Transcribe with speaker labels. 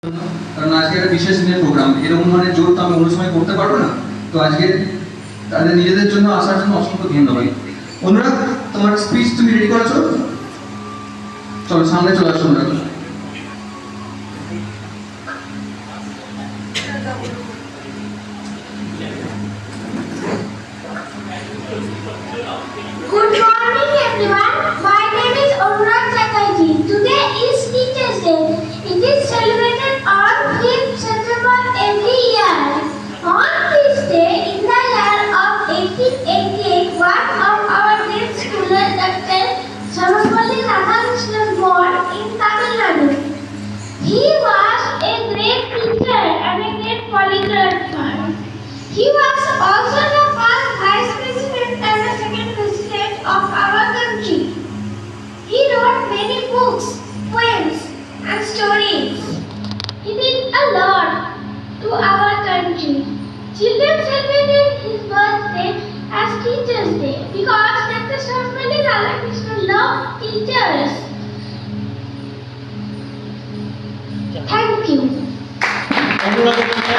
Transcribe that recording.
Speaker 1: কারণ আজকে একটা বিশেষ দিনের প্রোগ্রাম, এরকম মানে জোর তো আমি অন্য সময় করতে পারবো না। তো আজকে তাদের নিজেদের জন্য আসার জন্য অসংখ্য ধন্যবাদ। অনুরাগ, তোমার স্পিচ তুমি রেডি করেছো? চলো সামনে চলে আসো অনুরাগ।
Speaker 2: Good morning everyone. My name is Anurag Chatterjee. Today is Teachers Day. It is celebrated on 5th September every year. On this day, in the year of 1888, one of our great scholars, Dr. Sarvepalli Radhakrishnan, born in Tamil Nadu. He was a great teacher and a great polyglot. He was also the first vice president and the second president of our country. He wrote many books, poems, and stories. He did a lot to our country. Children celebrated his birthday as Teachers' Day because Dr. Sarvepalli Radhakrishnan loved teachers. Thank you.